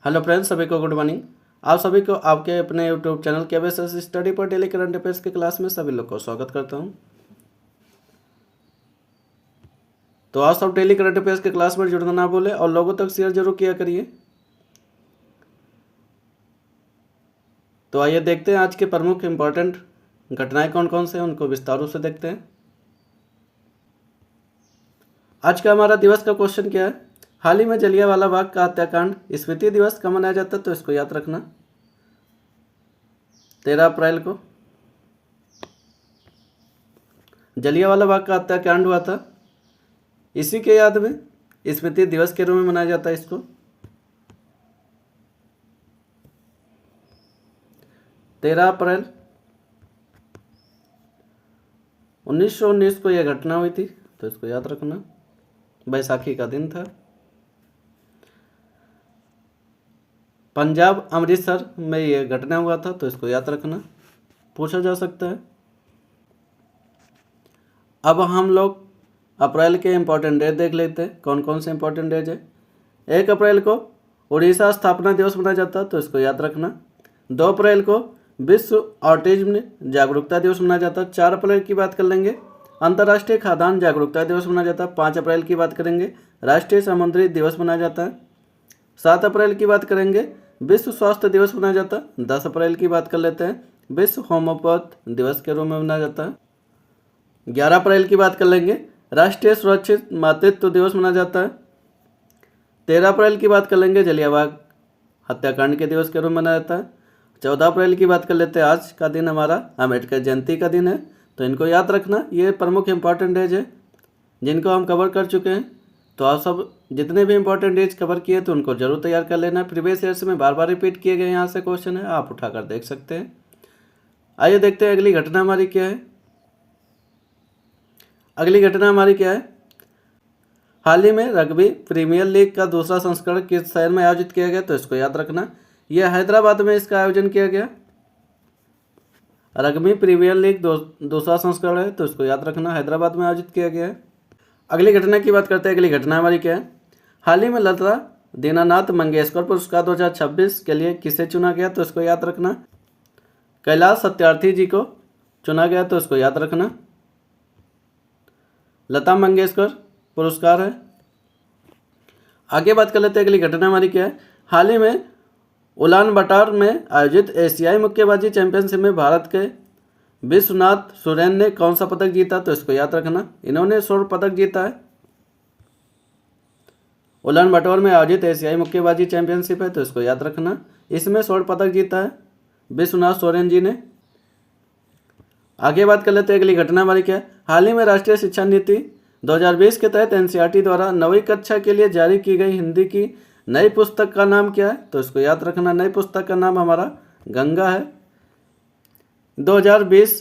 Hello friends, सभी को good morning. आप सभी को आपके अपने यूट्यूब चैनल के बेसिस स्टडी पर डेली करंट अफेयर्स की क्लास में सभी लोग को स्वागत करता हूं। तो आप सब डेली करंट अफेयर्स की क्लास में जुड़ना ना भूलें और लोगों तक शेयर जरूर किया करिए। तो आइए देखते हैं आज के प्रमुख इंपॉर्टेंट घटनाएं कौन कौन से हैं, उनको विस्तार से देखते हैं। आज का हमारा दिवस का क्वेश्चन क्या है? हाल ही में जलियांवाला बाग का हत्याकांड स्मृति दिवस कब मनाया जाता है? तो इसको याद रखना, 13 अप्रैल को जलियांवाला बाग का हत्याकांड हुआ था। इसी के याद में स्मृति दिवस के रूप में मनाया जाता है इसको। 13 अप्रैल 1919 को यह घटना हुई थी, तो इसको याद रखना, बैसाखी का दिन था। पंजाब अमृतसर में यह घटना हुआ था, तो इसको याद रखना, पूछा जा सकता है। अब हम लोग अप्रैल के इंपॉर्टेंट डेट देख लेते हैं, कौन कौन से इंपॉर्टेंट डेट है। 1 अप्रैल को उड़ीसा स्थापना दिवस मनाया जाता है, तो इसको याद रखना। 2 अप्रैल को विश्व ऑटिज्म जागरूकता दिवस मनाया जाता है। 4 अप्रैल की बात कर लेंगे, अंतर्राष्ट्रीय खाद्यान्न जागरूकता दिवस मनाया जाता है। 5 अप्रैल की बात करेंगे, राष्ट्रीय समुद्री दिवस मनाया जाता है। 7 अप्रैल की बात करेंगे, विश्व स्वास्थ्य दिवस मनाया जाता है। 10 अप्रैल की बात कर लेते हैं, विश्व होम्योपैथ दिवस के रूप में मनाया जाता है। 11 अप्रैल की बात कर लेंगे, राष्ट्रीय सुरक्षित मातृत्व दिवस मनाया जाता है। 13 अप्रैल की बात कर लेंगे, जलियांवाला हत्याकांड के दिवस के रूप में मनाया जाता है। 14 अप्रैल की बात कर लेते हैं, आज का दिन हमारा अम्बेडकर जयंती का दिन है, तो इनको याद रखना। ये प्रमुख इंपॉर्टेंट डेज है जिनको हम कवर कर चुके हैं। तो आप सब जितने भी इंपॉर्टेंट डेज कवर किए तो उनको जरूर तैयार कर लेना। प्रीवियस ईयर्स में बार बार रिपीट किए गए यहाँ से क्वेश्चन है, आप उठाकर देख सकते हैं। आइए देखते हैं अगली घटना हमारी क्या है। अगली घटना हमारी क्या है? हाल ही में रग्बी प्रीमियर लीग का दूसरा संस्करण किस शहर में आयोजित किया गया? तो इसको याद रखना, यह हैदराबाद में इसका आयोजन किया गया। रग्बी प्रीमियर लीग दूसरा संस्करण है, तो इसको याद रखना, हैदराबाद में आयोजित किया गया है। अगली घटना की बात करते हैं। अगली घटना हमारी क्या है? हाल ही में लता दीनानाथ मंगेशकर पुरस्कार 2026 के लिए किसे चुना गया? तो इसको याद रखना, कैलाश सत्यार्थी जी को चुना गया, तो इसको याद रखना, लता मंगेशकर पुरस्कार है। आगे बात कर लेते हैं, अगली घटना हमारी क्या है? हाल ही में उलान बटार में आयोजित एशियाई मुक्केबाजी चैंपियनशिप में भारत के विश्वनाथ सुरेन ने कौन सा पदक जीता? तो इसको याद रखना, इन्होंने स्वर्ण पदक जीता है। उलान बटार में आयोजित एशियाई मुक्केबाजी चैंपियनशिप है, तो इसको याद रखना, इसमें स्वर्ण पदक जीता है विश्वनाथ सोरेन जी ने। आगे बात कर लेते हैं, अगली घटना हमारी क्या है? हाल ही में राष्ट्रीय शिक्षा नीति 2020 के तहत एनसीईआरटी द्वारा 9वीं कक्षा के लिए जारी की गई हिंदी की नई पुस्तक का नाम क्या है? तो इसको याद रखना, नई पुस्तक का नाम हमारा गंगा है। 2020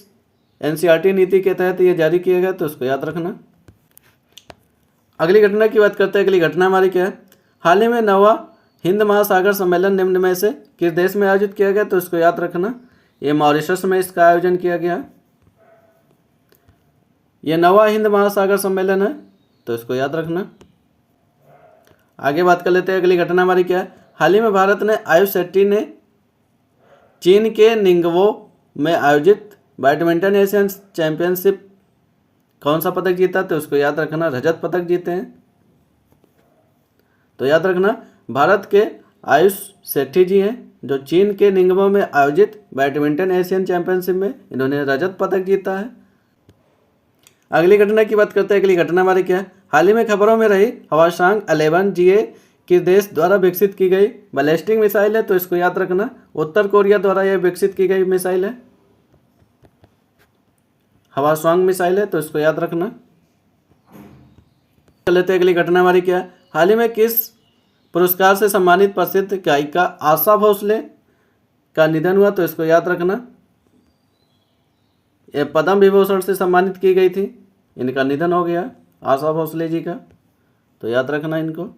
एनसीईआरटी नीति के तहत ये जारी किया गया, तो इसको याद रखना। अगली घटना की बात करते हैं। अगली घटना हमारी क्या है? हाल ही में 9वां हिंद महासागर सम्मेलन निम्न में से किस देश में आयोजित किया गया? तो इसको याद रखना, ये मॉरिशस में इसका आयोजन किया गया। यह 9वां हिंद महासागर सम्मेलन है, तो इसको याद रखना। आगे बात कर लेते हैं। अगली घटना हमारी क्या है? हाल ही में भारत ने आयुष शेट्टी ने चीन के निंगवो में आयोजित बैडमिंटन एशियन चैंपियनशिप कौन सा पदक जीता? तो उसको याद रखना, रजत पदक जीते हैं। तो याद रखना, भारत के आयुष शेट्टी जी हैं जो चीन के निंगवो में आयोजित बैडमिंटन एशियन चैंपियनशिप में इन्होंने रजत पदक जीता है। अगली घटना की बात करते हैं। अगली घटना हमारी क्या है? हाल ही में खबरों में रही हवासांग 11 GA किस देश द्वारा विकसित की गई बैलिस्टिक मिसाइल है? तो इसको याद रखना, उत्तर कोरिया द्वारा यह विकसित की गई मिसाइल है, हवासांग मिसाइल है, तो इसको याद रखना। कर लेते हैं, अगली घटना हमारी क्या है? हाल ही में किस पुरस्कार से सम्मानित प्रसिद्ध गायिका आशा भोसले का निधन हुआ? तो इसको याद रखना, ये पद्म विभूषण से सम्मानित की गई थी, इनका निधन हो गया आशा भोसले जी का, तो याद रखना इनको।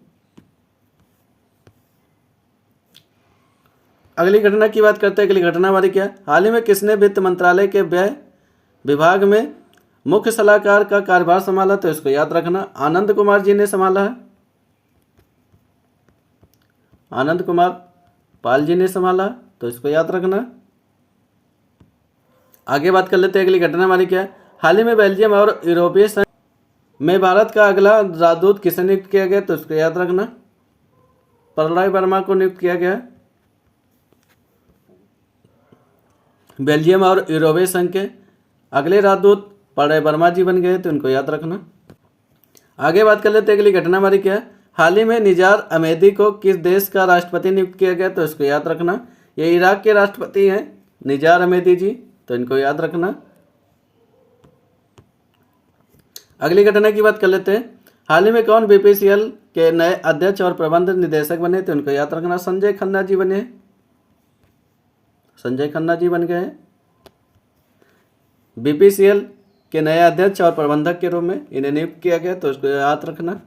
अगली घटना की बात करते हैं। अगली घटना हमारी क्या है? हाल ही में किसने वित्त मंत्रालय के व्यय विभाग में मुख्य सलाहकार का कार्यभार संभाला? तो इसको याद रखना, आनंद कुमार जी ने संभाला है, आनंद कुमार पाल जी ने संभाला, तो इसको याद रखना। आगे बात कर लेते हैं अगली घटना हमारी क्या है। हाल ही में बेल्जियम और यूरोपीय संघ में भारत का अगला राजदूत किसे नियुक्त किया गया, तो इसको याद रखना। प्रलय वर्मा को नियुक्त किया गया। बेल्जियम और यूरोपीय संघ के अगले राजदूत प्रलय वर्मा जी बन गए, तो इनको याद रखना। आगे बात कर लेते हैं अगली घटना हमारी क्या है। हाल ही में निजार अहमदी को किस देश का राष्ट्रपति नियुक्त किया गया, तो इसको याद रखना। ये इराक के राष्ट्रपति हैं निजार अहमदी जी, तो इनको याद रखना। अगली घटना की बात कर लेते हैं। हाल ही में कौन बीपीसीएल के नए अध्यक्ष और प्रबंध निदेशक बने, तो इनको याद रखना। संजय खन्ना जी बने, संजय खन्ना जी बन गए बीपीसीएल के नए अध्यक्ष और प्रबंधक के रूप में इन्हें नियुक्त किया गया, तो इसको याद रखना।